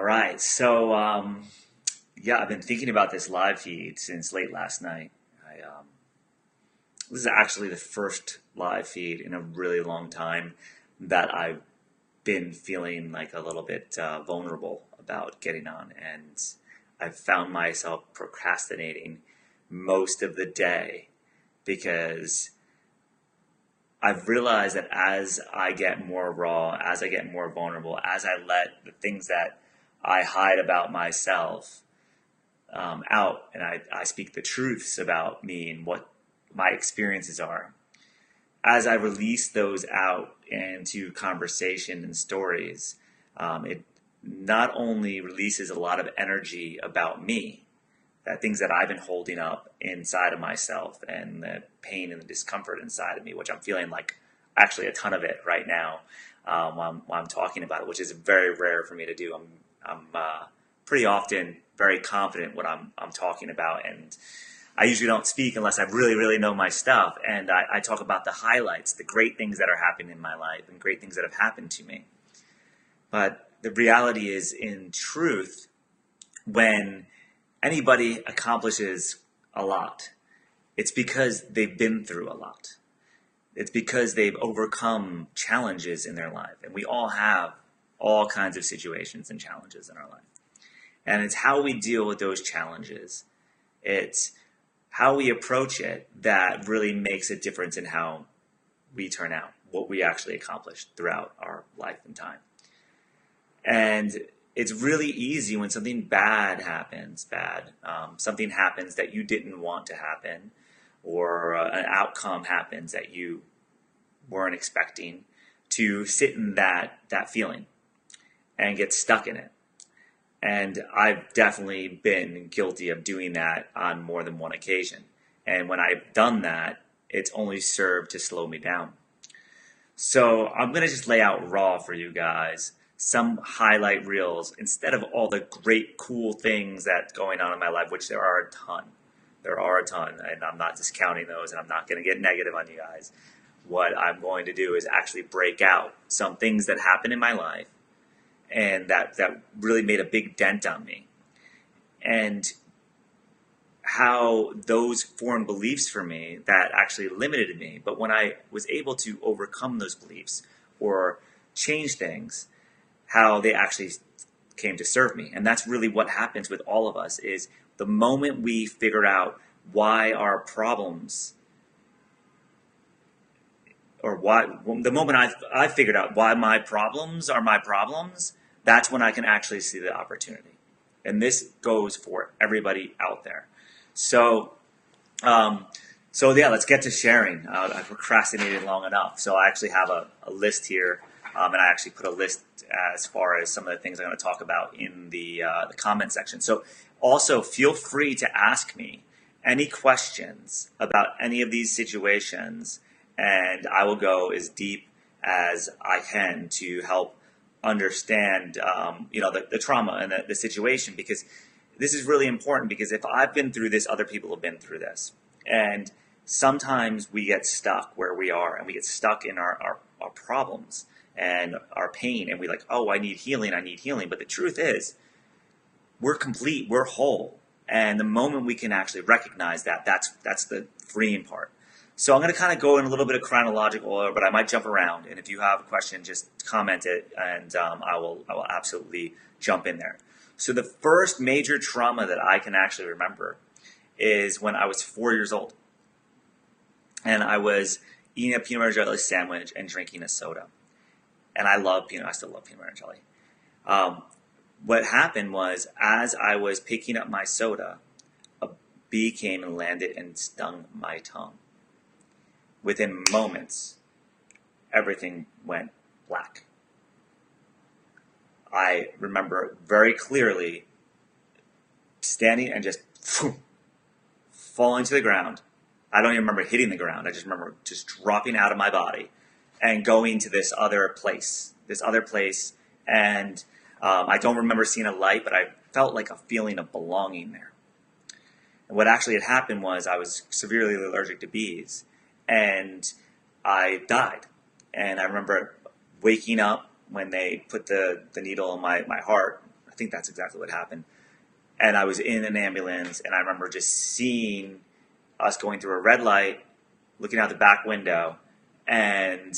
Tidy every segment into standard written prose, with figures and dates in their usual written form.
right. So I've been thinking about this live feed since late last night. This is actually the first live feed in a really long time that I've been feeling like a little bit vulnerable about getting on, and I've found myself procrastinating most of the day because I've realized that as I get more raw, as I get more vulnerable, as I let the things that I hide about myself out, and I speak the truths about me and what my experiences are. As I release those out into conversation and stories, it not only releases a lot of energy about me, that things that I've been holding up inside of myself and the pain and the discomfort inside of me, which I'm feeling like actually a ton of it right now while I'm talking about it, which is very rare for me to do. I'm pretty often very confident what I'm talking about, and I usually don't speak unless I really, really know my stuff. And I talk about the highlights, the great things that are happening in my life and great things that have happened to me. But the reality is, in truth, when anybody accomplishes a lot, it's because they've been through a lot. It's because they've overcome challenges in their life. And we all have all kinds of situations and challenges in our life. And it's how we deal with those challenges. It's how we approach it that really makes a difference in how we turn out, what we actually accomplish throughout our life and time. And it's really easy when something bad happens, something happens that you didn't want to happen, or an outcome happens that you weren't expecting, to sit in that feeling and get stuck in it. And I've definitely been guilty of doing that on more than one occasion. And when I've done that, it's only served to slow me down. So I'm going to just lay out raw for you guys some highlight reels instead of all the great, cool things that's going on in my life, which there are a ton. There are a ton, and I'm not discounting those, and I'm not going to get negative on you guys. What I'm going to do is actually break out some things that happen in my life and that really made a big dent on me, and how those formed beliefs for me that actually limited me. But when I was able to overcome those beliefs or change things, how they actually came to serve me. And that's really what happens with all of us, is the moment we figure out why our problems, or the moment I figured out why my problems are my problems, that's when I can actually see the opportunity. And this goes for everybody out there. So let's get to sharing. I procrastinated long enough. So I actually have a list here, and I actually put a list as far as some of the things I'm going to talk about in the comment section. So also feel free to ask me any questions about any of these situations, and I will go as deep as I can to help understand, the trauma and the situation, because this is really important. Because if I've been through this, other people have been through this, and sometimes we get stuck where we are, and we get stuck in our problems and our pain, and we like, oh, I need healing. But the truth is, we're complete, we're whole, and the moment we can actually recognize that, that's the freeing part. So I'm going to kind of go in a little bit of chronological order, but I might jump around. And if you have a question, just comment it, and I will absolutely jump in there. So the first major trauma that I can actually remember is when I was 4 years old, and I was eating a peanut butter jelly sandwich and drinking a soda. And I still love peanut butter and jelly. What happened was, as I was picking up my soda, a bee came and landed and stung my tongue. Within moments, everything went black. I remember very clearly standing and just falling to the ground. I don't even remember hitting the ground. I just remember just dropping out of my body and going to this other place. And I don't remember seeing a light, but I felt like a feeling of belonging there. And what actually had happened was, I was severely allergic to bees, and I died. And I remember waking up when they put the needle in my heart I think that's exactly what happened. And I was in an ambulance, and I remember just seeing us going through a red light, looking out the back window, and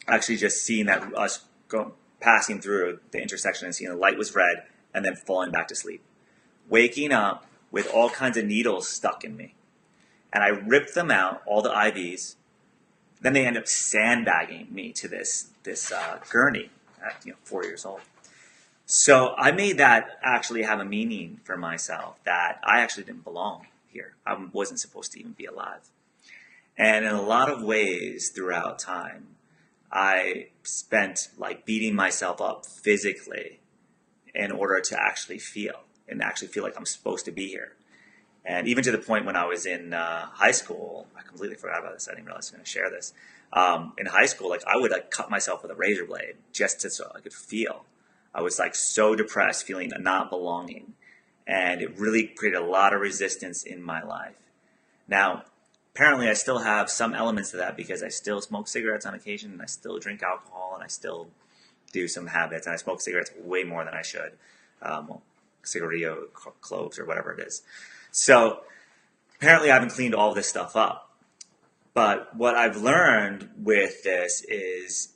actually just seeing that us passing through the intersection and seeing the light was red, and then falling back to sleep. Waking up with all kinds of needles stuck in me. And I ripped them out, all the IVs. Then they end up sandbagging me to this gurney at 4 years old. So I made that actually have a meaning for myself, that I actually didn't belong here. I wasn't supposed to even be alive. And in a lot of ways throughout time, I spent like beating myself up physically in order to actually feel like I'm supposed to be here. And even to the point when I was in high school, I completely forgot about this. I didn't realize I was going to share this. In high school, like I would like cut myself with a razor blade just so I could feel. I was like so depressed, feeling not belonging. And it really created a lot of resistance in my life. Now, apparently I still have some elements of that because I still smoke cigarettes on occasion, and I still drink alcohol, and I still do some habits, and I smoke cigarettes way more than I should. Cigarillo, cloves, or whatever it is. So apparently I haven't cleaned all this stuff up. But what I've learned with this is,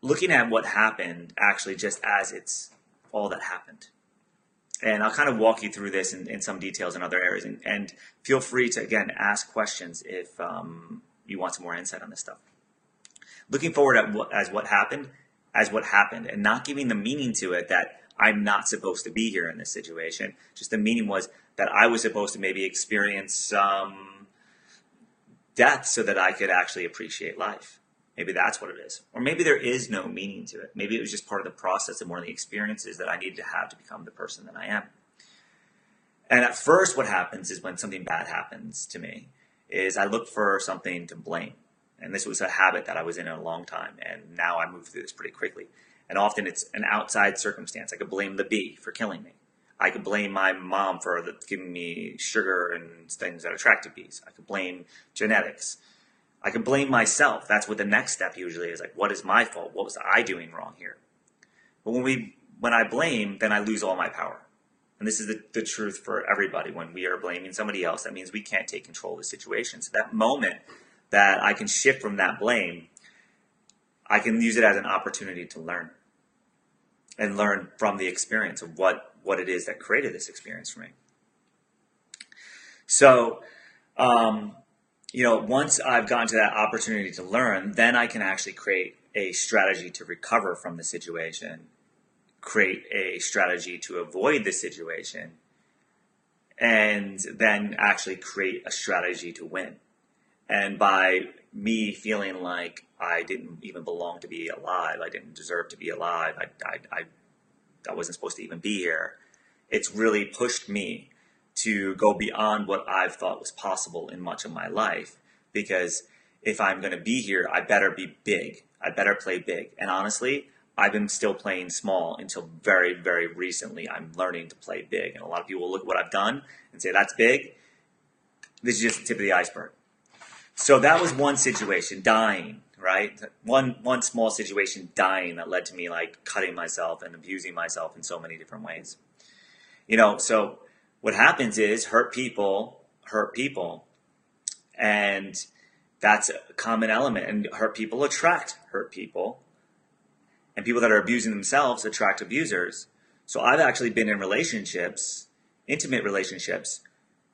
looking at what happened actually just as it's all that happened. And I'll kind of walk you through this in some details in other areas. And feel free to, again, ask questions if you want some more insight on this stuff. Looking forward at what happened, and not giving the meaning to it that I'm not supposed to be here in this situation. Just the meaning was that I was supposed to maybe experience some death so that I could actually appreciate life. Maybe that's what it is. Or maybe there is no meaning to it. Maybe it was just part of the process and one of the experiences that I needed to have to become the person that I am. And at first what happens is when something bad happens to me is I look for something to blame. And this was a habit that I was in a long time. And now I move through this pretty quickly. And often it's an outside circumstance. I could blame the bee for killing me. I could blame my mom for giving me sugar and things that attracted bees. I could blame genetics. I could blame myself. That's what the next step usually is. Like, what is my fault? What was I doing wrong here? But when I blame, then I lose all my power. And this is the truth for everybody. When we are blaming somebody else, that means we can't take control of the situation. So that moment that I can shift from that blame, I can use it as an opportunity to learn. And learn from the experience of what it is that created this experience for me. So, once I've gotten to that opportunity to learn, then I can actually create a strategy to recover from the situation, create a strategy to avoid the situation, and then actually create a strategy to win. And by me feeling like I didn't even belong to be alive, I didn't deserve to be alive, I wasn't supposed to even be here, it's really pushed me to go beyond what I've thought was possible in much of my life. Because if I'm going to be here, I better be big. I better play big. And honestly, I've been still playing small until very, very recently. I'm learning to play big. And a lot of people will look at what I've done and say, that's big. This is just the tip of the iceberg. So that was one situation, dying, right? One small situation, dying, that led to me like cutting myself and abusing myself in so many different ways. So what happens is hurt people hurt people. And that's a common element. And hurt people attract hurt people. And people that are abusing themselves attract abusers. So I've actually been in relationships, intimate relationships,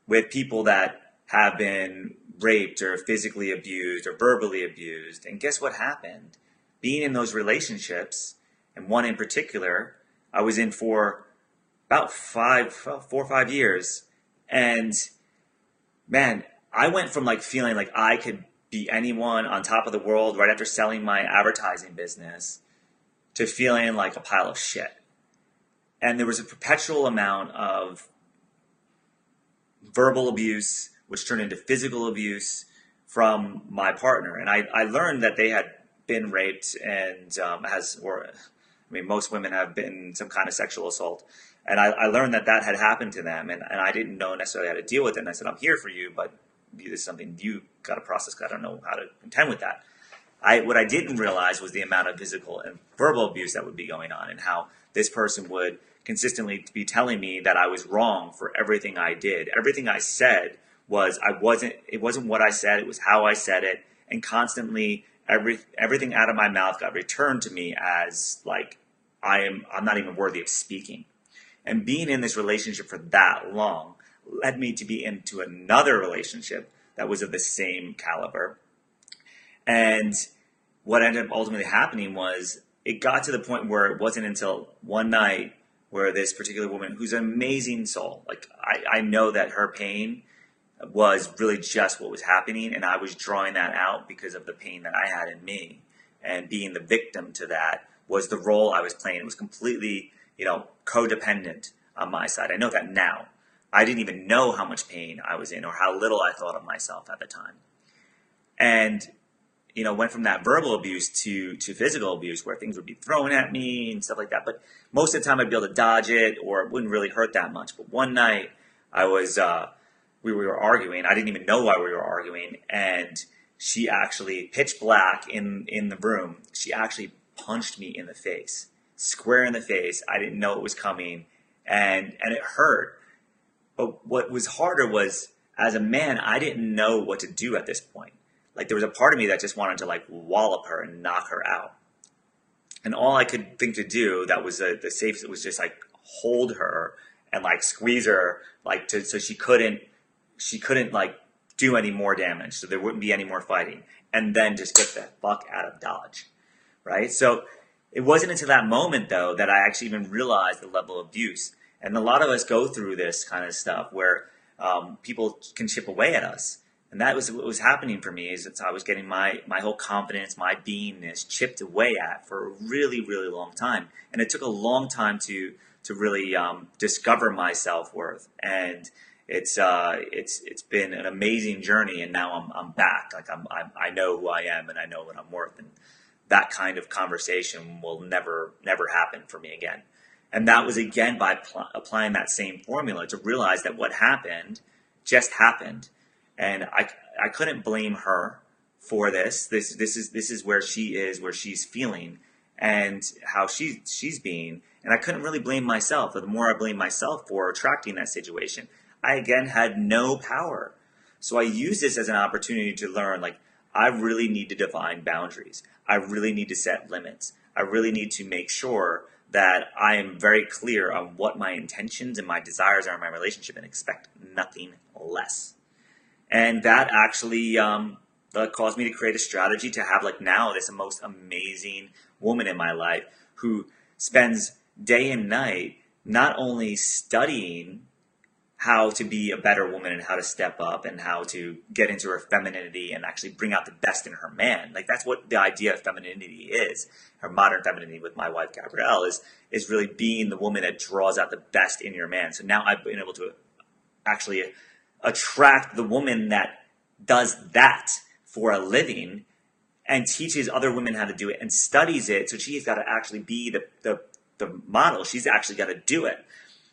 with people that have been raped or physically abused or verbally abused. And guess what happened? Being in those relationships, and one in particular, I was in for about 4 or 5 years. And man, I went from like feeling like I could be anyone on top of the world right after selling my advertising business to feeling like a pile of shit. And there was a perpetual amount of verbal abuse, which turned into physical abuse from my partner. And I learned that they had been raped and most women have been some kind of sexual assault. And I learned that had happened to them, and I didn't know necessarily how to deal with it. And I said, I'm here for you, but this is something you got to process. I don't know how to contend with that. what I didn't realize was the amount of physical and verbal abuse that would be going on, and how this person would consistently be telling me that I was wrong for everything I did. Everything I said was it wasn't what I said, it was how I said it, and constantly everything out of my mouth got returned to me as like I'm not even worthy of speaking. And being in this relationship for that long led me to be into another relationship that was of the same caliber. And what ended up ultimately happening was it got to the point where it wasn't until one night where this particular woman, who's an amazing soul, like I know that her pain was really just what was happening, and I was drawing that out because of the pain that I had in me, and being the victim to that was the role I was playing. It was completely, codependent on my side. I know that now. I didn't even know how much pain I was in or how little I thought of myself at the time. And went from that verbal abuse to physical abuse, where things would be thrown at me and stuff like that. But most of the time I'd be able to dodge it, or it wouldn't really hurt that much. But one night we were arguing. I didn't even know why we were arguing. And she actually, pitch black in the room, she actually punched me in the face, square in the face. I didn't know it was coming, and it hurt. But what was harder was, as a man, I didn't know what to do at this point. Like, there was a part of me that just wanted to like wallop her and knock her out. And all I could think to do that was the safest was just like hold her and like squeeze her so she couldn't like do any more damage, so there wouldn't be any more fighting, and then just get the fuck out of Dodge, right? So it wasn't until that moment though that I actually even realized the level of abuse. And a lot of us go through this kind of stuff where people can chip away at us. And that was what was happening for me, is that I was getting my whole confidence, my beingness chipped away at for a really, really long time. And it took a long time to really discover my self-worth. And it's been an amazing journey. And now I'm back. Like I know who I am, and I know what I'm worth. And that kind of conversation will never happen for me again. And that was again by applying that same formula to realize that what happened just happened. And I couldn't blame her for this. This is where she is, where she's feeling, and how she's being. And I couldn't really blame myself. The more I blame myself for attracting that situation, I again had no power. So I used this as an opportunity to learn, like, I really need to define boundaries. I really need to set limits. I really need to make sure that I am very clear on what my intentions and my desires are in my relationship, and expect nothing less. And that actually caused me to create a strategy to have, like, now this most amazing woman in my life who spends day and night not only studying how to be a better woman and how to step up and how to get into her femininity and actually bring out the best in her man. Like, that's what the idea of femininity is. Her modern femininity with my wife, Gabrielle, is really being the woman that draws out the best in your man. So now I've been able to actually attract the woman that does that for a living and teaches other women how to do it and studies it. So she's got to actually be the model. She's actually got to do it.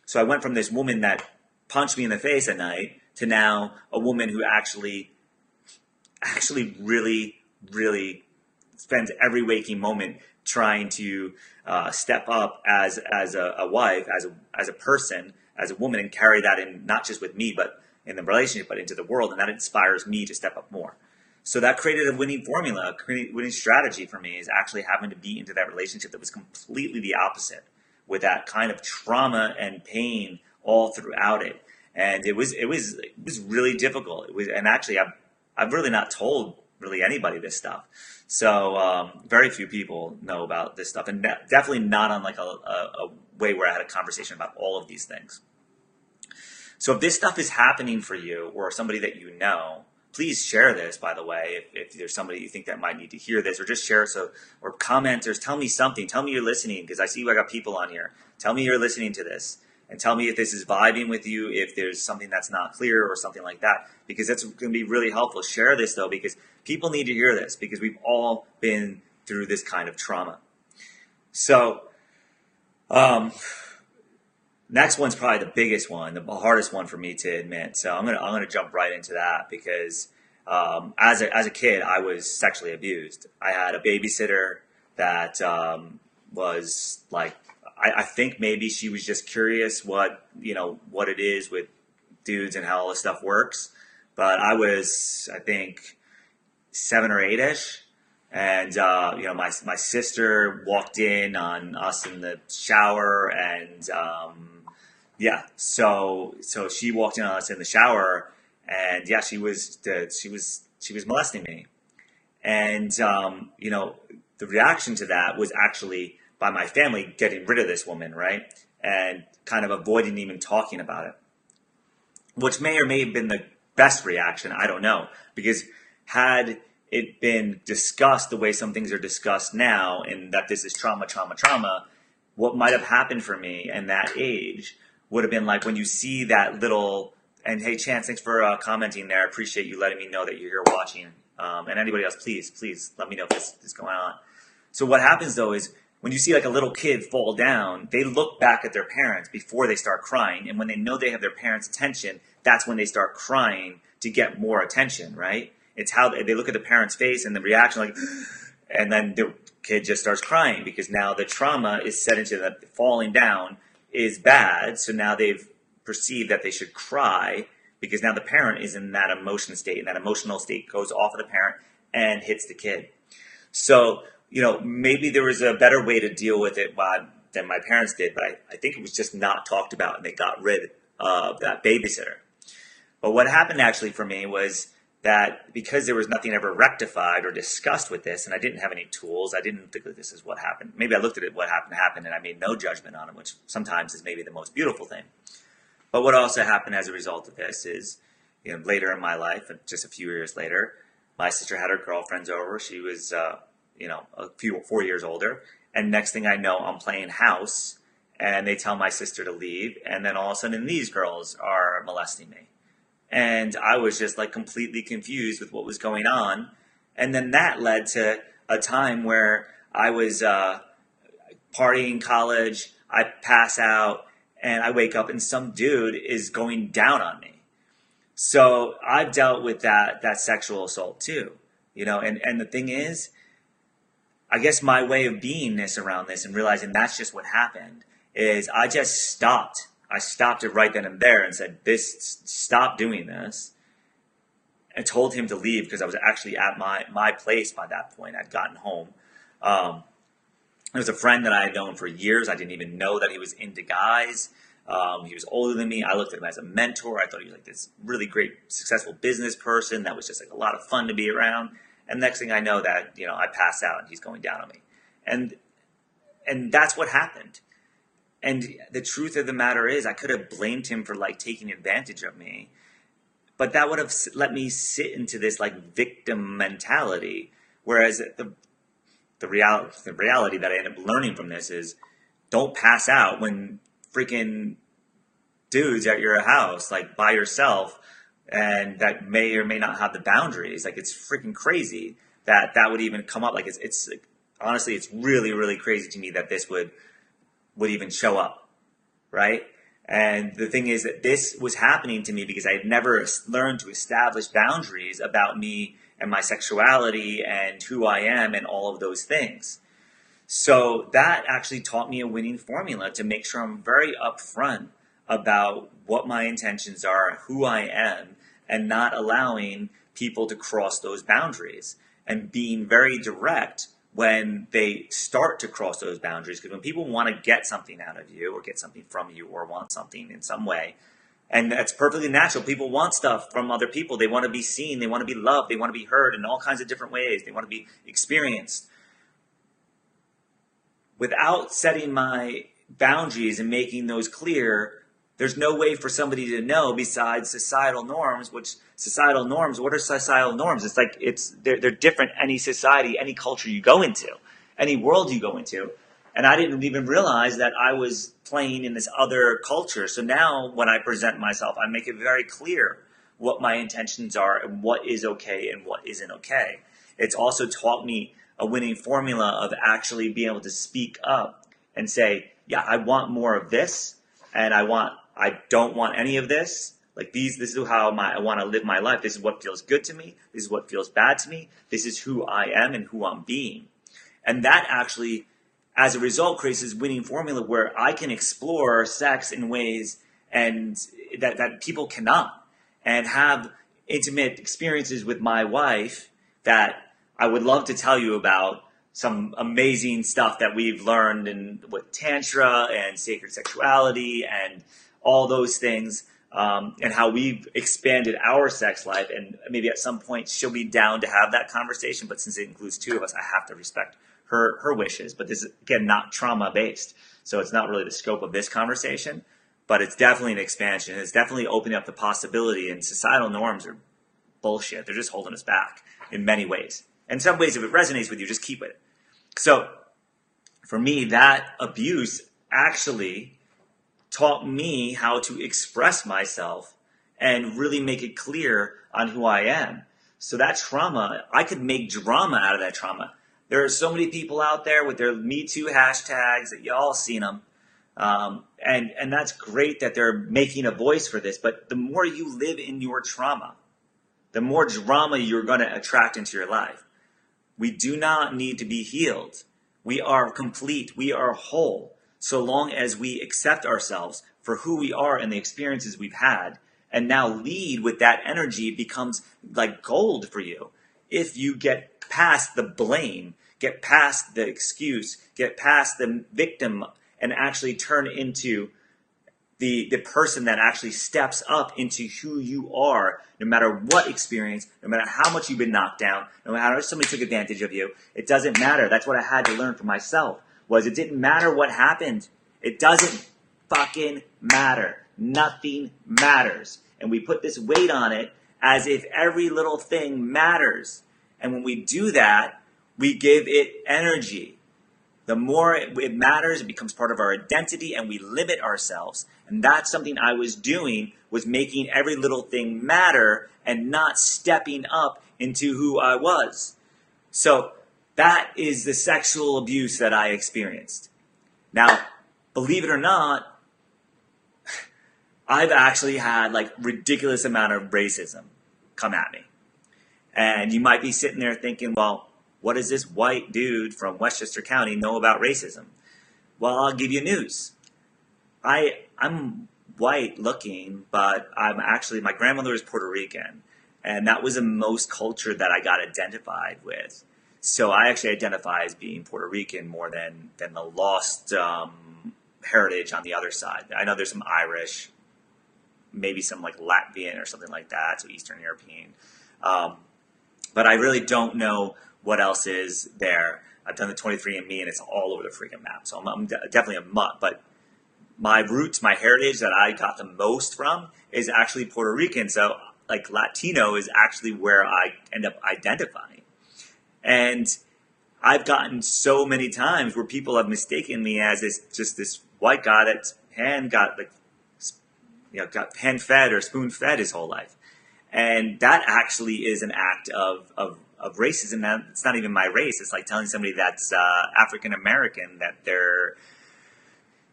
So I went from this woman that punched me in the face at night to now a woman who actually really, really spends every waking moment trying to step up as a wife, as a person, as a woman, and carry that in, not just with me, but in the relationship, but into the world. And that inspires me to step up more. So that created a winning formula, a winning strategy for me, is actually having to be into that relationship that was completely the opposite, with that kind of trauma and pain all throughout it. And it was really difficult. And actually I've really not told really anybody this stuff. So very few people know about this stuff, and definitely not on like a way where I had a conversation about all of these things. So if this stuff is happening for you or somebody that you know, please share this, by the way, if there's somebody you think that might need to hear this, or just share. Or commenters, tell me something. Tell me you're listening, because I see I got people on here. Tell me you're listening to this, and tell me if this is vibing with you, if there's something that's not clear or something like that, because that's going to be really helpful. Share this, though, because people need to hear this, because we've all been through this kind of trauma. So, next one's probably the biggest one, the hardest one for me to admit. So I'm gonna jump right into that, because As a kid, I was sexually abused. I had a babysitter that was like, I think maybe she was just curious what it is with dudes and how all this stuff works. But I was, I think, 7 or 8ish, and my sister walked in on us in the shower, and so she walked in on us in the shower, and yeah, she was molesting me, and the reaction to that was actually by my family getting rid of this woman, right, and kind of avoiding even talking about it, which may or may have been the best reaction. I don't know, because had it been discussed the way some things are discussed now, and that this is trauma, trauma, trauma, what might have happened for me in that age would have been like when you see that little, and hey, Chance, thanks for commenting there. I appreciate you letting me know that you're here watching. And anybody else, please let me know if this is going on. So what happens though is when you see like a little kid fall down, they look back at their parents before they start crying. And when they know they have their parents' attention, that's when they start crying to get more attention, right? It's how they look at the parent's face and the reaction, like, and then the kid just starts crying because now the trauma is set into the falling down is bad. So now they've perceived that they should cry because now the parent is in that emotion state, and that emotional state goes off of the parent and hits the kid. So, maybe there was a better way to deal with it than my parents did, but I think it was just not talked about, and they got rid of that babysitter. But what happened actually for me was that because there was nothing ever rectified or discussed with this, and I didn't have any tools, I didn't think that this is what happened. Maybe I looked at it, what happened, and I made no judgment on it, which sometimes is maybe the most beautiful thing. But what also happened as a result of this is, later in my life, just a few years later, my sister had her girlfriends over. She was, 4 years older. And next thing I know, I'm playing house, and they tell my sister to leave. And then all of a sudden, these girls are molesting me. And I was just like completely confused with what was going on. And then that led to a time where I was partying in college. I pass out, and I wake up, and some dude is going down on me. So I've dealt with that sexual assault too, and the thing is, I guess my way of beingness around this and realizing that's just what happened is I just stopped. I stopped it right then and there and said, stop doing this. And told him to leave because I was actually at my place by that point. I'd gotten home. There was a friend that I had known for years. I didn't even know that he was into guys. He was older than me. I looked at him as a mentor. I thought he was like this really great, successful business person that was just like a lot of fun to be around. And next thing I know that, I pass out and he's going down on me. And that's what happened. And the truth of the matter is I could have blamed him for like taking advantage of me, but that would have let me sit into this like victim mentality. Whereas the reality that I ended up learning from this is don't pass out when freaking dudes at your house, like by yourself, and that may or may not have the boundaries. Like it's freaking crazy that would even come up. Like it's honestly, it's really, really crazy to me that this would even show up, right? And the thing is that this was happening to me because I had never learned to establish boundaries about me and my sexuality and who I am and all of those things. So that actually taught me a winning formula to make sure I'm very upfront about what my intentions are, who I am, and not allowing people to cross those boundaries, and being very direct when they start to cross those boundaries. Because when people want to get something out of you or get something from you or want something in some way, and that's perfectly natural. People want stuff from other people. They want to be seen. They want to be loved. They want to be heard in all kinds of different ways. They want to be experienced. Without setting my boundaries and making those clear, there's no way for somebody to know besides societal norms. What are societal norms? It's like they're different any society, any culture you go into, any world you go into. And I didn't even realize that I was playing in this other culture. So now when I present myself, I make it very clear what my intentions are and what is okay and what isn't okay. It's also taught me a winning formula of actually being able to speak up and say, yeah, I want more of this, and I don't want any of this. Like this is how I want to live my life. This is what feels good to me. This is what feels bad to me. This is who I am and who I'm being. And that actually, as a result, creates this winning formula where I can explore sex in ways and that people cannot, and have intimate experiences with my wife that I would love to tell you about. Some amazing stuff that we've learned with Tantra and sacred sexuality and all those things, and how we've expanded our sex life. And maybe at some point she'll be down to have that conversation, but since it includes two of us, I have to respect her wishes. But this is, again, not trauma based, so it's not really the scope of this conversation, but it's definitely an expansion. It's definitely opening up the possibility, and societal norms are bullshit. They're just holding us back in many ways. In some ways, if it resonates with you, just keep with it. So for me, that abuse actually taught me how to express myself and really make it clear on who I am. So that trauma, I could make drama out of that trauma. There are so many people out there with their Me Too hashtags that you all seen them. And that's great that they're making a voice for this. But the more you live in your trauma, the more drama you're going to attract into your life. We do not need to be healed. We are complete. We are whole. So long as we accept ourselves for who we are and the experiences we've had, and now lead with that energy, it becomes like gold for you. If you get past the blame, get past the excuse, get past the victim, and actually turn into the person that actually steps up into who you are, no matter what experience, no matter how much you've been knocked down, no matter how much somebody took advantage of you, it doesn't matter. That's what I had to learn for myself, was it didn't matter what happened. It doesn't fucking matter. Nothing matters. And we put this weight on it as if every little thing matters. And when we do that, we give it energy. The more it matters, it becomes part of our identity, and we limit ourselves. And that's something I was doing, was making every little thing matter and not stepping up into who I was. So that is the sexual abuse that I experienced. Now, believe it or not, I've actually had like ridiculous amount of racism come at me. And you might be sitting there thinking, well, what does this white dude from Westchester County know about racism? Well, I'll give you news. I'm white looking, but my grandmother is Puerto Rican. And that was the most culture that I got identified with. So I actually identify as being Puerto Rican more than the lost heritage on the other side. I know there's some Irish, maybe some like Latvian or something like that, so Eastern European. But I really don't know what else is there. I've done the 23andMe, and it's all over the freaking map. So I'm definitely a mutt. But my roots, my heritage that I got the most from is actually Puerto Rican. So like Latino is actually where I end up identifying. And I've gotten so many times where people have mistaken me as this white guy that's got hand fed or spoon fed his whole life. And that actually is an act of racism. Now, it's not even my race. It's like telling somebody that's African American that they're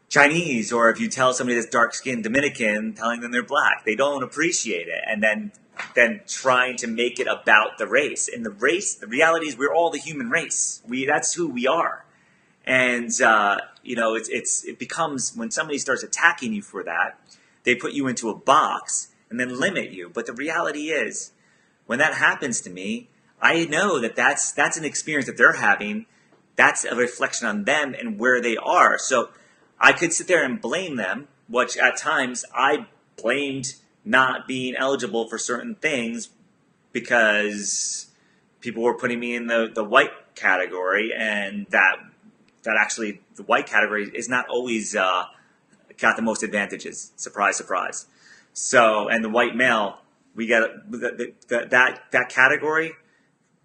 Chinese, or if you tell somebody that's dark-skinned Dominican, telling them they're black. They don't appreciate it. And then trying to make it about the race. And the reality is we're all the human race. That's who we are. And, it becomes, when somebody starts attacking you for that, they put you into a box and then limit you. But the reality is, when that happens to me, I know that's an experience that they're having. That's a reflection on them and where they are. So I could sit there and blame them, which at times I blamed not being eligible for certain things because people were putting me in the white category, and that actually the white category is not always got the most advantages. Surprise, surprise. So, and the white male, we get that category.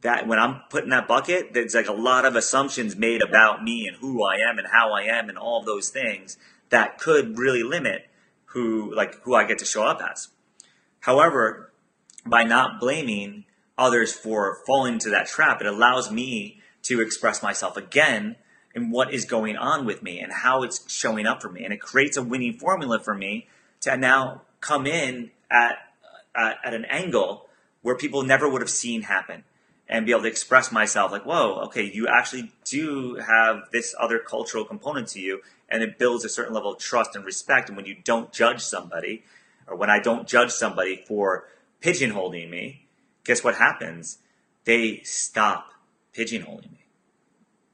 That when I'm put in that bucket, there's like a lot of assumptions made about me and who I am and how I am and all of those things that could really limit who I get to show up as. However, by not blaming others for falling into that trap, it allows me to express myself again in what is going on with me and how it's showing up for me. And it creates a winning formula for me to now come in at an angle where people never would have seen happen, and be able to express myself like, whoa, okay, you actually do have this other cultural component to you, and it builds a certain level of trust and respect. And when you don't judge somebody, or when I don't judge somebody for pigeonholing me, guess what happens? They stop pigeonholing me.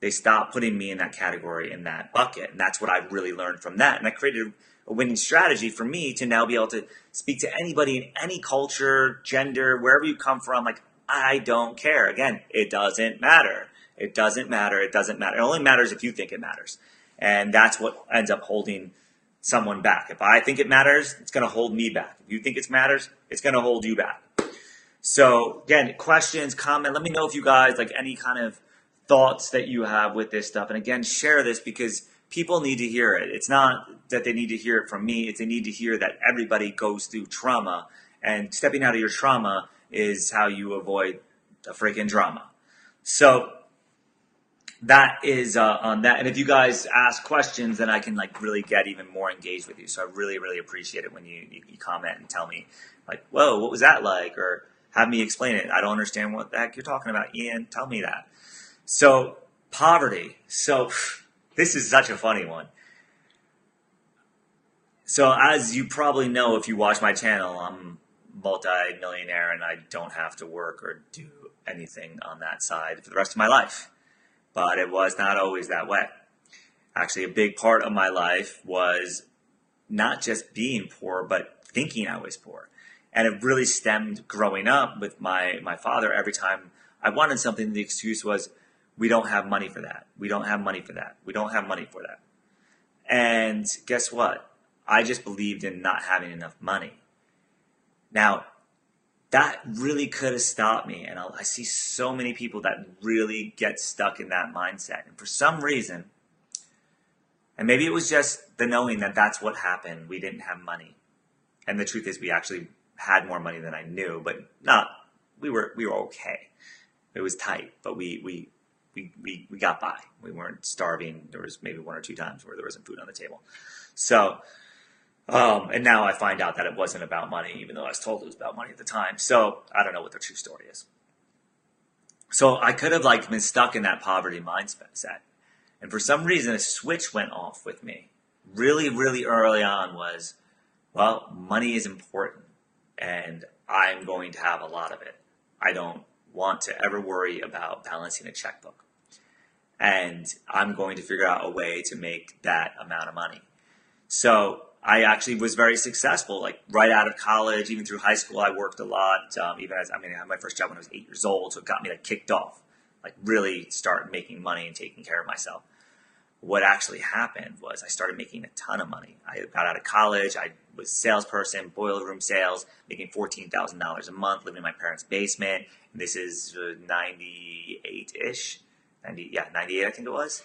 They stop putting me in that category, in that bucket. And that's what I really learned from that. And I created a winning strategy for me to now be able to speak to anybody in any culture, gender, wherever you come from. Like, I don't care. Again, it doesn't matter. It doesn't matter. It doesn't matter. It only matters if you think it matters. And that's what ends up holding someone back. If I think it matters, it's going to hold me back. If you think it matters, it's going to hold you back. So again, questions, comment, let me know if you guys like any kind of thoughts that you have with this stuff. And again, share this because people need to hear it. It's not that they need to hear it from me. It's they need to hear that everybody goes through trauma, and stepping out of your trauma is how you avoid a freaking drama. So that is on that. And if you guys ask questions, then I can like really get even more engaged with you. So I really, really appreciate it when you comment and tell me like, whoa, what was that like? Or have me explain it. I don't understand what the heck you're talking about, Ian. Tell me that. So poverty. So this is such a funny one. So as you probably know, if you watch my channel, I'm multi-millionaire and I don't have to work or do anything on that side for the rest of my life. But it was not always that way. Actually, a big part of my life was not just being poor, but thinking I was poor. And it really stemmed growing up with my father. Every time I wanted something, the excuse was, we don't have money for that. We don't have money for that. We don't have money for that. And guess what? I just believed in not having enough money. Now, that really could have stopped me. And I see so many people that really get stuck in that mindset. And for some reason, and maybe it was just the knowing that that's what happened. We didn't have money. And the truth is we actually had more money than I knew, but we were okay. It was tight, but we got by. We weren't starving. There was maybe one or two times where there wasn't food on the table. So, and now I find out that it wasn't about money, even though I was told it was about money at the time. So I don't know what the true story is. So I could have like been stuck in that poverty mindset. And for some reason, a switch went off with me really, really early on was, well, money is important and I'm going to have a lot of it. I don't want to ever worry about balancing a checkbook. And I'm going to figure out a way to make that amount of money. So I actually was very successful, like right out of college, even through high school, I worked a lot. I had my first job when I was 8 years old. So it got me like kicked off, like really start making money and taking care of myself. What actually happened was I started making a ton of money. I got out of college. I was a salesperson, boiler room sales, making $14,000 a month, living in my parents' basement. And this is 98-ish. 98, I think it was.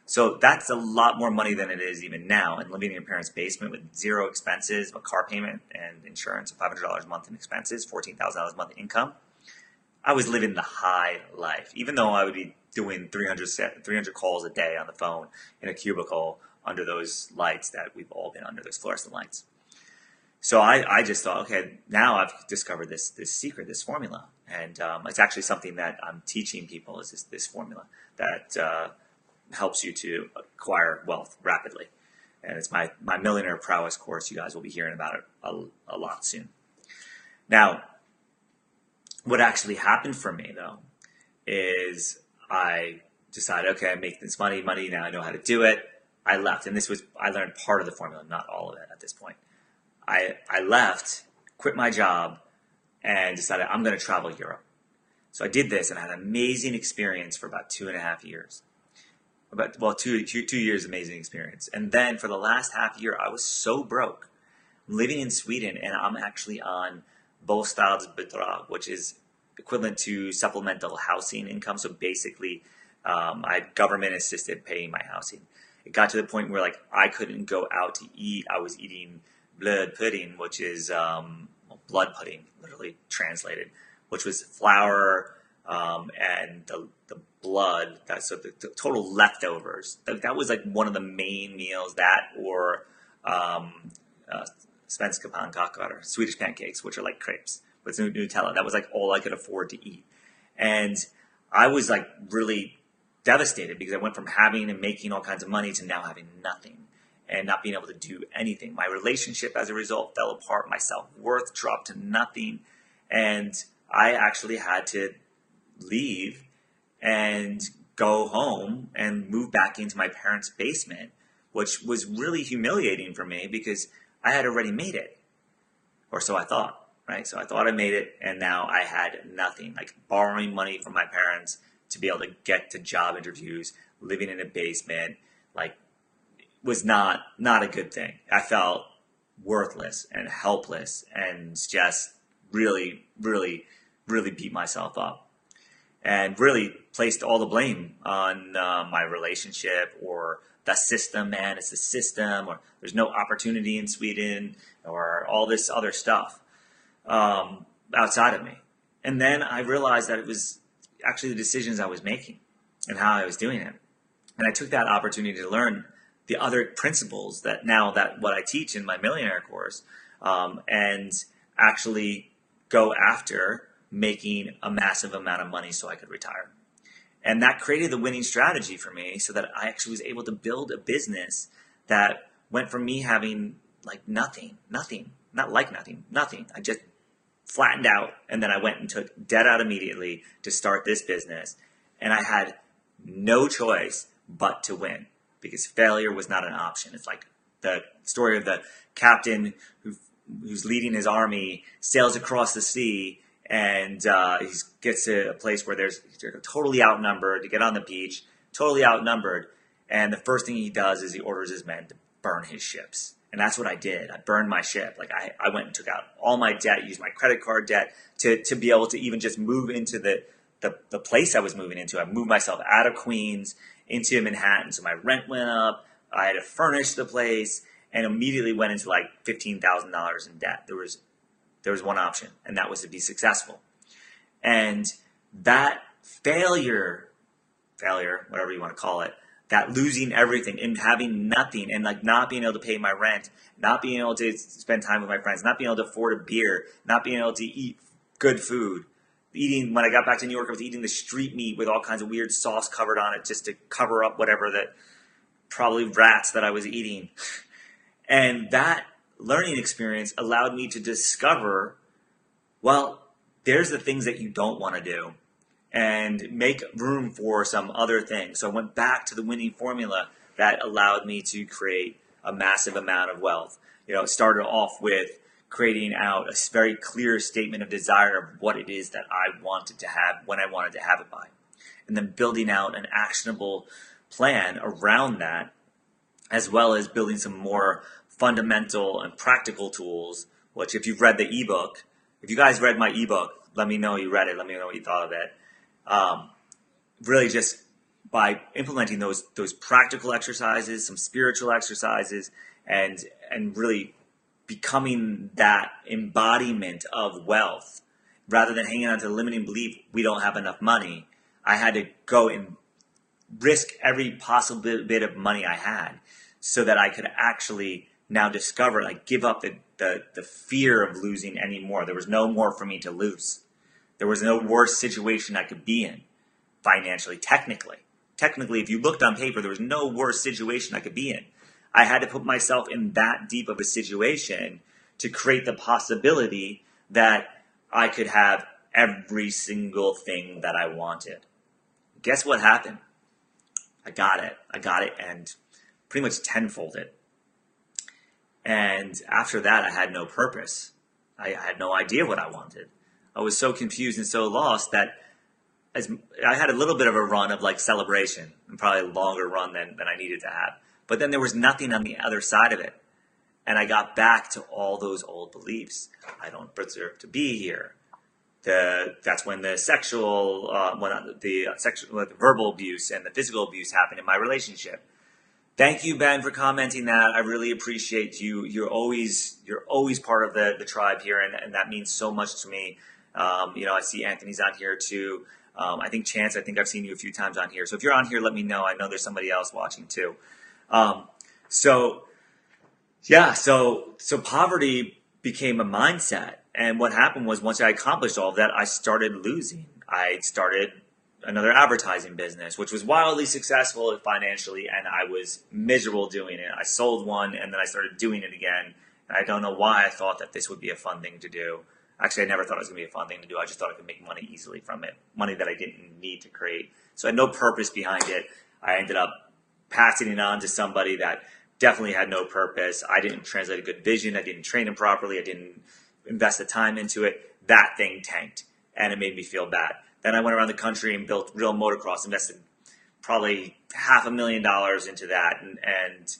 So that's a lot more money than it is even now. And living in your parents' basement with zero expenses, a car payment and insurance, $500 a month in expenses, $14,000 a month in income. I was living the high life, even though I would be doing 300 calls a day on the phone in a cubicle under those lights that we've all been under, those fluorescent lights. So I just thought, okay, now I've discovered this secret, this formula. And it's actually something that I'm teaching people is this formula that helps you to acquire wealth rapidly. And it's my Millionaire Prowess course. You guys will be hearing about it a lot soon. Now, what actually happened for me, though, is I decided, okay, I make this money, now I know how to do it. I left, and I learned part of the formula, not all of it at this point. I left, quit my job, and decided I'm going to travel Europe. So I did this, and I had an amazing experience for about 2.5 years. Two years amazing experience. And then for the last half year, I was so broke. I'm living in Sweden, and I'm actually on bostadsbidrag, which is equivalent to supplemental housing income. So basically, I had government-assisted paying my housing. It got to the point where like I couldn't go out to eat. I was eating blood pudding, which is blood pudding, literally translated, which was flour and the blood. So the total leftovers. That was like one of the main meals. That or svenska pannkakor, Swedish pancakes, which are like crepes with Nutella. That was like all I could afford to eat. And I was like really devastated because I went from having and making all kinds of money to now having nothing and not being able to do anything. My relationship as a result fell apart. My self-worth dropped to nothing. And I actually had to leave and go home and move back into my parents' basement, which was really humiliating for me because I had already made it. Or so I thought, right? So I thought I made it, and now I had nothing, like borrowing money from my parents to be able to get to job interviews, living in a basement, like was not a good thing. I felt worthless and helpless and just really beat myself up and really placed all the blame on my relationship or the system. Man, it's the system, or there's no opportunity in Sweden, or all this other stuff outside of me. And then I realized that it was actually the decisions I was making and how I was doing it. And I took that opportunity to learn the other principles that what I teach in my millionaire course, and actually go after making a massive amount of money so I could retire. And that created the winning strategy for me so that I actually was able to build a business that went from me having like nothing. I just flattened out, and then I went and took debt out immediately to start this business. And I had no choice but to win because failure was not an option. It's like the story of the captain who's leading his army, sails across the sea, and he gets to a place where they're totally outnumbered to get on the beach, totally outnumbered. And the first thing he does is he orders his men to burn his ships. And that's what I did. I burned my ship. Like I went and took out all my debt, used my credit card debt to be able to even just move into the place I was moving into. I moved myself out of Queens into Manhattan. So my rent went up. I had to furnish the place and immediately went into like $15,000 in debt. There was one option, and that was to be successful. And that failure, whatever you want to call it, that losing everything and having nothing and like not being able to pay my rent, not being able to spend time with my friends, not being able to afford a beer, not being able to eat good food. When I got back to New York, I was eating the street meat with all kinds of weird sauce covered on it just to cover up whatever probably rats that I was eating. And that learning experience allowed me to discover, well, there's the things that you don't want to do and make room for some other things. So I went back to the winning formula that allowed me to create a massive amount of wealth. It started off with creating out a very clear statement of desire of what it is that I wanted to have when I wanted to have it by. And then building out an actionable plan around that, as well as building some more fundamental and practical tools, which if you've read the ebook, if you guys read my ebook, let me know you read it. Let me know what you thought of it. Really just by implementing those practical exercises, some spiritual exercises, and really becoming that embodiment of wealth, rather than hanging on to the limiting belief we don't have enough money, I had to go and risk every possible bit of money I had so that I could actually now discover, like give up the fear of losing anymore. There was no more for me to lose. There was no worse situation I could be in financially, technically. Technically, if you looked on paper, there was no worse situation I could be in. I had to put myself in that deep of a situation to create the possibility that I could have every single thing that I wanted. Guess what happened? I got it and pretty much tenfold it. And after that, I had no purpose. I had no idea what I wanted. I was so confused and so lost that I had a little bit of a run of like celebration, and probably a longer run than I needed to have. But then there was nothing on the other side of it. And I got back to all those old beliefs. I don't deserve to be here. That's when the verbal abuse and the physical abuse happened in my relationship. Thank you, Ben, for commenting that. I really appreciate you. You're always part of the tribe here, and that means so much to me. I see Anthony's on here too. I think Chance, I've seen you a few times on here. So if you're on here, let me know. I know there's somebody else watching too. So Yeah, so poverty became a mindset, and what happened was once I accomplished all of that, I started losing. I started another advertising business, which was wildly successful financially, and I was miserable doing it. I sold one, and then I started doing it again, and I don't know why I thought that this would be a fun thing to do. Actually, I never thought it was going to be a fun thing to do. I just thought I could make money easily from it, money that I didn't need to create. So I had no purpose behind it. I ended up passing it on to somebody that definitely had no purpose. I didn't translate a good vision. I didn't train him properly. I didn't invest the time into it. That thing tanked, and it made me feel bad. Then I went around the country and built real motocross, invested probably $500,000 into that, and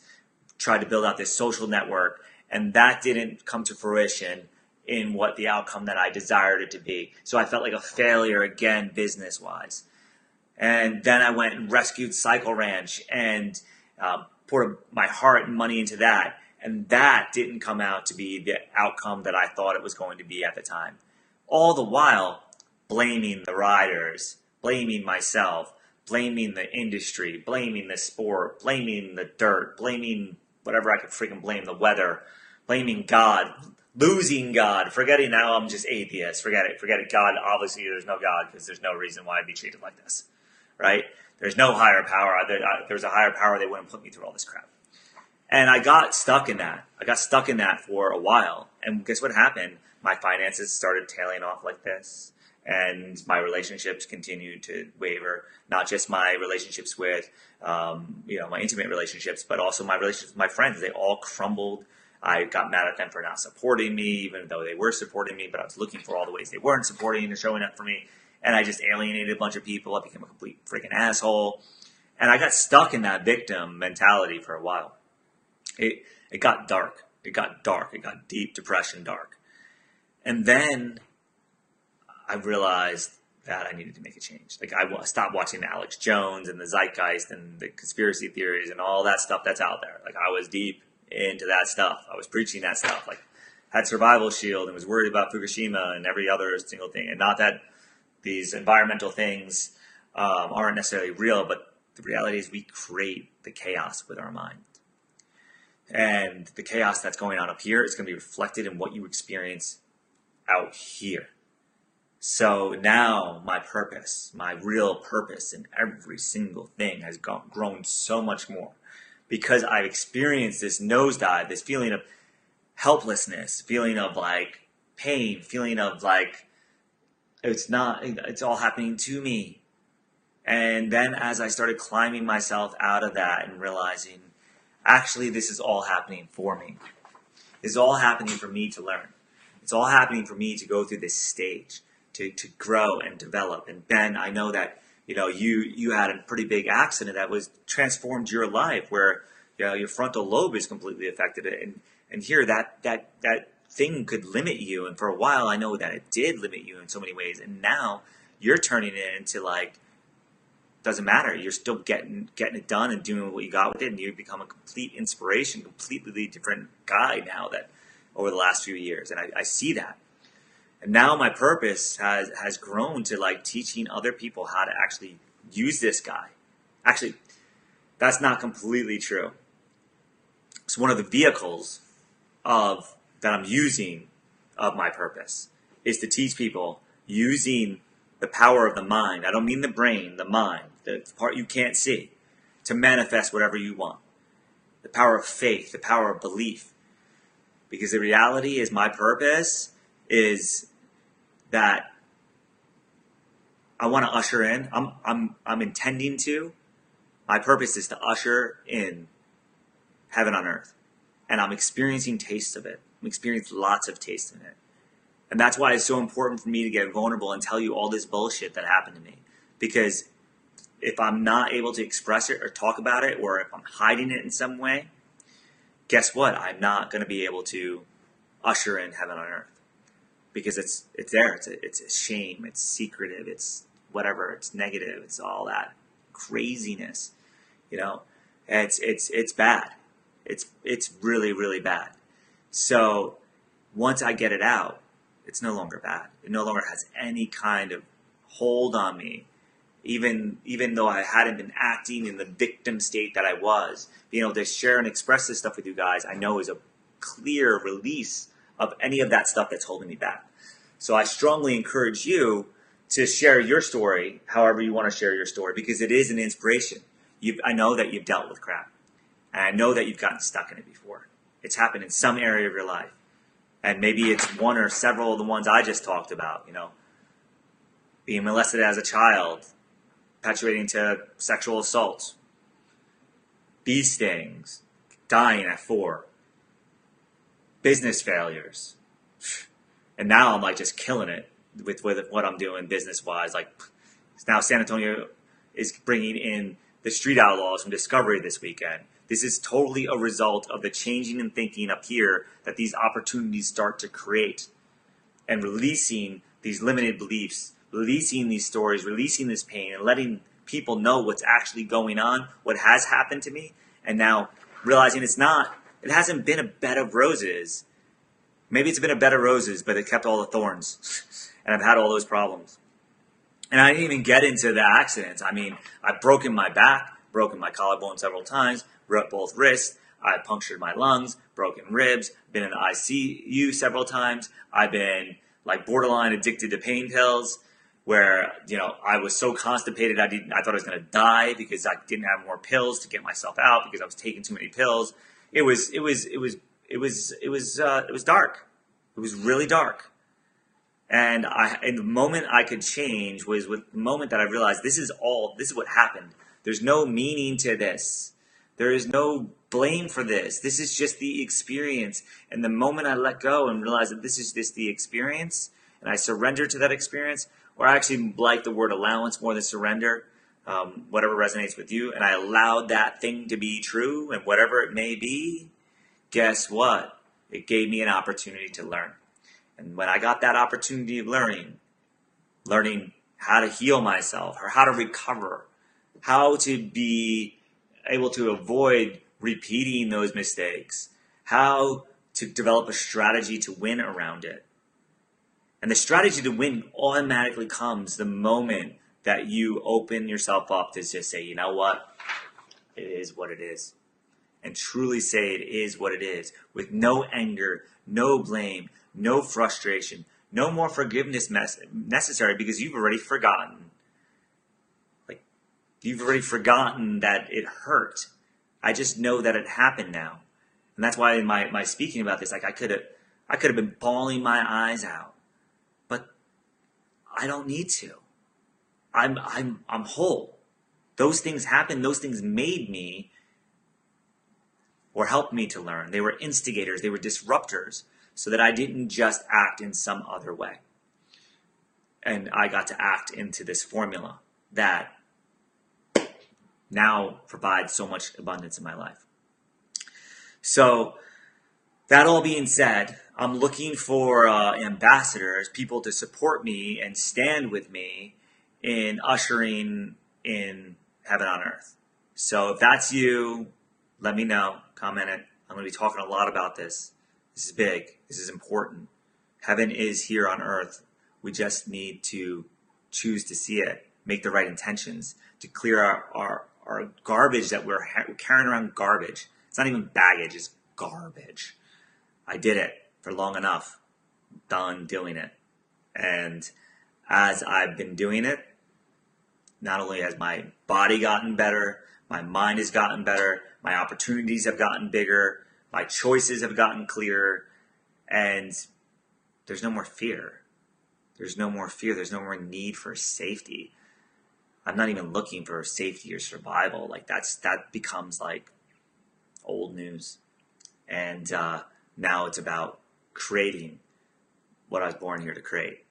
tried to build out this social network. And that didn't come to fruition in what the outcome that I desired it to be. So I felt like a failure again, business wise. And then I went and rescued Cycle Ranch and poured my heart and money into that. And that didn't come out to be the outcome that I thought it was going to be at the time. All the while blaming the riders, blaming myself, blaming the industry, blaming the sport, blaming the dirt, blaming whatever I could freaking blame, the weather, blaming God, losing God, forgetting now I'm just atheist. Forget it. God, obviously there's no God because there's no reason why I'd be treated like this, right? There's no higher power. There's a higher power. They wouldn't put me through all this crap. And I got stuck in that. I got stuck in that for a while. And guess what happened? My finances started tailing off like this. And my relationships continued to waver. Not just my relationships with, my intimate relationships, but also my relationships with my friends. They all crumbled. I got mad at them for not supporting me, even though they were supporting me. But I was looking for all the ways they weren't supporting and showing up for me. And I just alienated a bunch of people. I became a complete freaking asshole. And I got stuck in that victim mentality for a while. It got dark. It got dark. It got deep depression dark. And then I realized that I needed to make a change. Like I stopped watching Alex Jones and the Zeitgeist and the conspiracy theories and all that stuff that's out there. Like I was deep into that stuff. I was preaching that stuff. Like had survival shield and was worried about Fukushima and every other single thing. And not that these environmental things aren't necessarily real, but the reality is we create the chaos with our mind. And the chaos that's going on up here is going to be reflected in what you experience out here. So now my purpose, my real purpose in every single thing has grown so much more because I've experienced this nosedive, this feeling of helplessness, feeling of like pain, feeling of like it's all happening to me. And then as I started climbing myself out of that and realizing, actually, this is all happening for me. This is all happening for me to learn. It's all happening for me to go through this stage, to grow and develop. And Ben, I know that you had a pretty big accident that was transformed your life, where your frontal lobe is completely affected, and here that thing could limit you. And for a while, I know that it did limit you in so many ways. And now you're turning it into like, doesn't matter. You're still getting it done and doing what you got with it, and you become a complete inspiration, completely different guy now that over the last few years. And I see that. And now my purpose has grown to like teaching other people how to actually use this guy. Actually, that's not completely true. So one of the vehicles that I'm using of my purpose is to teach people using the power of the mind. I don't mean the brain, the mind, the part you can't see, to manifest whatever you want. The power of faith, the power of belief. Because the reality is my purpose is that I want to usher in. I'm intending to. My purpose is to usher in heaven on earth. And I'm experiencing tastes of it. I'm experiencing lots of tastes in it. And that's why it's so important for me to get vulnerable and tell you all this bullshit that happened to me. Because if I'm not able to express it or talk about it, or if I'm hiding it in some way, guess what? I'm not going to be able to usher in heaven on earth. Because it's there. It's a shame. It's secretive. It's whatever. It's negative. It's all that craziness. It's bad. It's really, really bad. So once I get it out, it's no longer bad. It no longer has any kind of hold on me. Even though I hadn't been acting in the victim state that I was, being able to share and express this stuff with you guys, I know is a clear release of any of that stuff that's holding me back. So I strongly encourage you to share your story, however you want to share your story, because it is an inspiration. I know that you've dealt with crap, and I know that you've gotten stuck in it before. It's happened in some area of your life, and maybe it's one or several of the ones I just talked about. Being molested as a child, perpetuating to sexual assault, bee stings, dying at 4, business failures, and now I'm like just killing it with what I'm doing business-wise. Like now San Antonio is bringing in the street outlaws from Discovery this weekend. This is totally a result of the changing and thinking up here that these opportunities start to create, and releasing these limited beliefs, releasing these stories, releasing this pain, and letting people know what's actually going on, what has happened to me, and now realizing it hasn't been a bed of roses. Maybe it's been a bed of roses, but it kept all the thorns, and I've had all those problems. And I didn't even get into the accidents. I mean, I've broken my back, broken my collarbone several times, both wrists. I punctured my lungs, broken ribs, been in the ICU several times. I've been like borderline addicted to pain pills, where I was so constipated I thought I was going to die because I didn't have more pills to get myself out because I was taking too many pills. It was dark. It was really dark. And the moment I could change was with the moment that I realized this is what happened. There's no meaning to this. There is no blame for this. This is just the experience. And the moment I let go and realized that this is just the experience, and I surrender to that experience, or I actually like the word allowance more than surrender, whatever resonates with you, and I allowed that thing to be true, and whatever it may be, guess what? It gave me an opportunity to learn. And when I got that opportunity of learning how to heal myself, or how to recover, how to be able to avoid repeating those mistakes, how to develop a strategy to win around it. And the strategy to win automatically comes the moment that you open yourself up to just say, you know what? It is what it is. And truly say it is what it is, with no anger, no blame, no frustration, no more forgiveness necessary, because you've already forgotten. You've already forgotten that it hurt. I just know that it happened now. And that's why in my speaking about this, I could have been bawling my eyes out. But I don't need to. I'm whole. Those things happened, those things made me or helped me to learn. They were instigators, they were disruptors, so that I didn't just act in some other way. And I got to act into this formula that now provides so much abundance in my life. So that all being said, I'm looking for ambassadors, people to support me and stand with me in ushering in heaven on earth. So if that's you, let me know, comment it. I'm going to be talking a lot about this. This is big. This is important. Heaven is here on earth. We just need to choose to see it, make the right intentions, to clear our garbage that we're carrying around. Garbage. It's not even baggage, it's garbage. I did it for long enough. Done doing it. And as I've been doing it, not only has my body gotten better, my mind has gotten better, my opportunities have gotten bigger, my choices have gotten clearer, and there's no more fear. There's no more fear. There's no more need for safety. I'm not even looking for safety or survival. That becomes like old news. And now it's about creating what I was born here to create.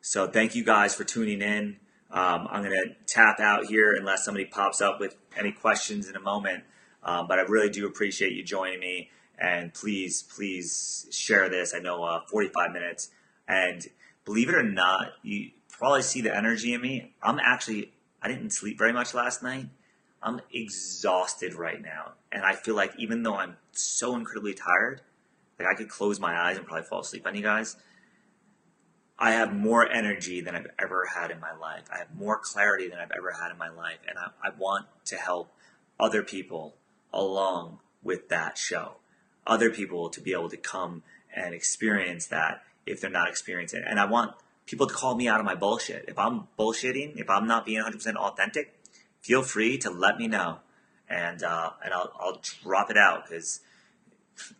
So thank you guys for tuning in. I'm going to tap out here unless somebody pops up with any questions in a moment. But I really do appreciate you joining me. And please share this. I know 45 minutes. And believe it or not, you probably see the energy in me. I didn't sleep very much last night. I'm exhausted right now. And I feel like even though I'm so incredibly tired, like I could close my eyes and probably fall asleep on you guys, I have more energy than I've ever had in my life. I have more clarity than I've ever had in my life. And I want to help other people along with that show. other people to be able to come and experience that if they're not experiencing it. And I want people to call me out of my bullshit. If I'm bullshitting, if I'm not being 100% authentic, feel free to let me know, and I'll drop it out, because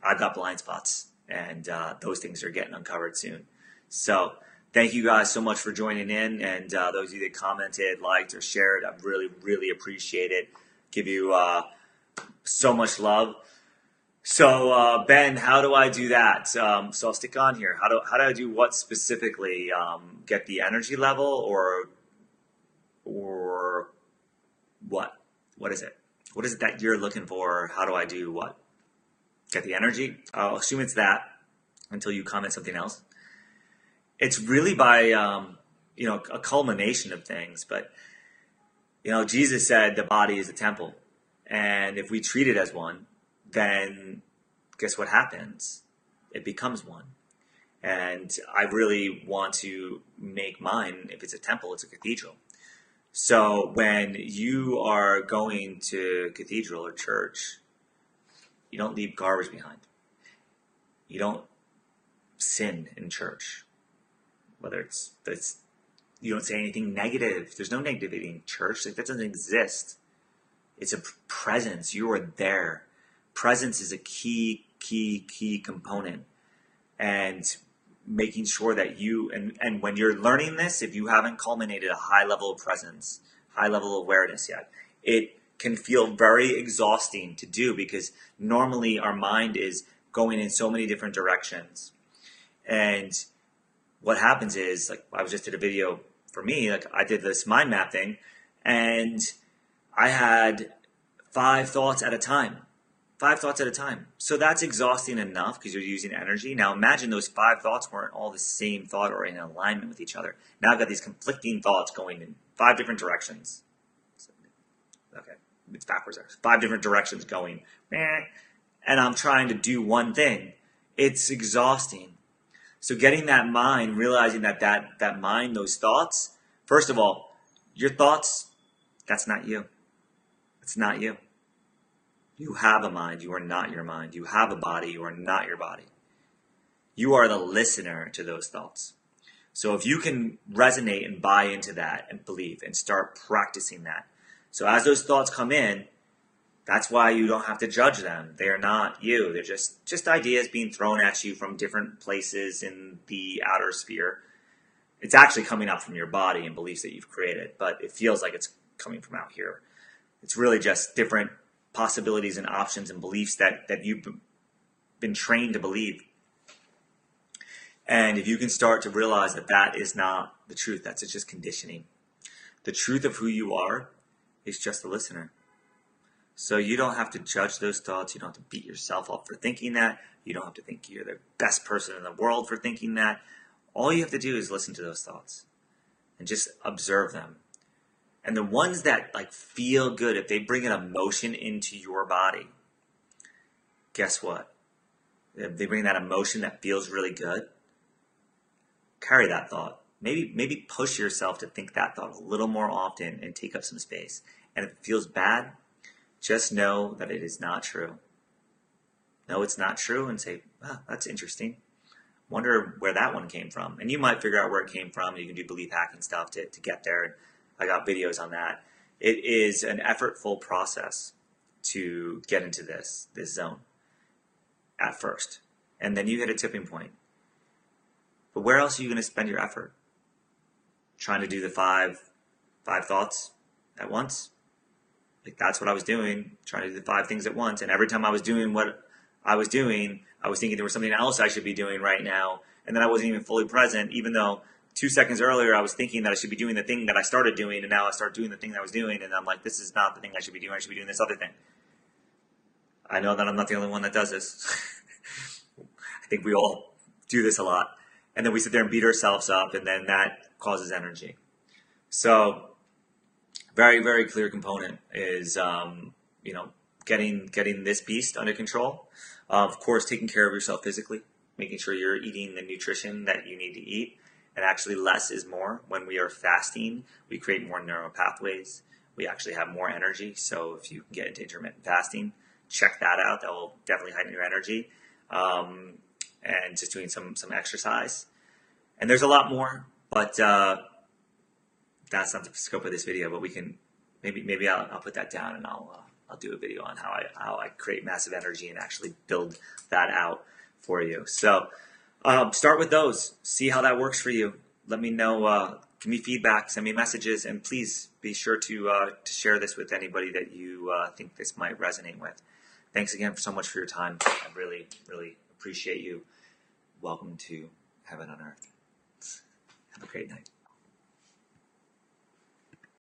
I've got blind spots, and those things are getting uncovered soon. So thank you guys so much for joining in, and those of you that commented, liked, or shared, I really, really appreciate it. Give you so much love. So Ben, how do I do that? So I'll stick on here. How do I do what specifically? Get the energy level, or what? What is it? What is it that you're looking for? How do I do what? Get the energy? I'll assume it's that until you comment something else. It's really by a culmination of things. But Jesus said the body is a temple, and if we treat it as one, then guess what happens? It becomes one. And I really want to make mine, if it's a temple, it's a cathedral. So when you are going to cathedral or church, you don't leave garbage behind. You don't sin in church. Whether it's you don't say anything negative. There's no negativity in church. Like, that doesn't exist. It's a presence. You are there. Presence is a key component. And making sure that you, and when you're learning this, if you haven't culminated a high level of presence, high level of awareness yet, it can feel very exhausting to do, because normally our mind is going in so many different directions. And what happens is, like, I just did a video for me, like I did this mind map thing, and I had 5 thoughts at a time. 5 thoughts at a time. So that's exhausting enough, because you're using energy. Now imagine those 5 thoughts weren't all the same thought or in alignment with each other. Now I've got these conflicting thoughts going in 5 different directions. Okay, it's backwards. 5 different directions going, and I'm trying to do one thing. It's exhausting. So getting that mind, realizing that mind, those thoughts, first of all, your thoughts, that's not you. It's not you. You have a mind. You are not your mind. You have a body. You are not your body. You are the listener to those thoughts. So if you can resonate and buy into that and believe and start practicing that. So as those thoughts come in, that's why you don't have to judge them. They're not you. They're just ideas being thrown at you from different places in the outer sphere. It's actually coming up from your body and beliefs that you've created, but it feels like it's coming from out here. It's really just different possibilities and options and beliefs that you've been trained to believe. And if you can start to realize that is not the truth, that's just conditioning. The truth of who you are is just the listener. So you don't have to judge those thoughts. You don't have to beat yourself up for thinking that. You don't have to think you're the best person in the world for thinking that. All you have to do is listen to those thoughts and just observe them. And the ones that feel good, if they bring an emotion into your body, guess what? If they bring that emotion that feels really good, carry that thought. Maybe push yourself to think that thought a little more often and take up some space. And if it feels bad, just know that it is not true. No, it's not true, and say, that's interesting. Wonder where that one came from. And you might figure out where it came from. You can do belief hacking stuff to get there. I got videos on that. It is an effortful process to get into this zone at first. And then you hit a tipping point. But where else are you going to spend your effort? Trying to do the five thoughts at once? That's what I was doing, trying to do the 5 things at once. And every time I was doing what I was doing, I was thinking there was something else I should be doing right now. And then I wasn't even fully present, even though 2 seconds earlier I was thinking that I should be doing the thing that I started doing. And now I start doing the thing that I was doing. And I'm like, this is not the thing I should be doing. I should be doing this other thing. I know that I'm not the only one that does this. I think we all do this a lot. And then we sit there and beat ourselves up. And then that causes energy. So very, very clear component is, getting this beast under control. Of course, taking care of yourself physically, making sure you're eating the nutrition that you need to eat. And actually, less is more. When we are fasting, we create more neural pathways. We actually have more energy. So if you can get into intermittent fasting, check that out. That will definitely heighten your energy. And just doing some exercise. And there's a lot more, but that's not the scope of this video. But we can maybe I'll put that down, and I'll do a video on how I create massive energy and actually build that out for you. So start with those. See how that works for you. Let me know. Give me feedback. Send me messages, and please be sure to share this with anybody that you think this might resonate with. Thanks again so much for your time. I really, really appreciate you. Welcome to Heaven on Earth. Have a great night.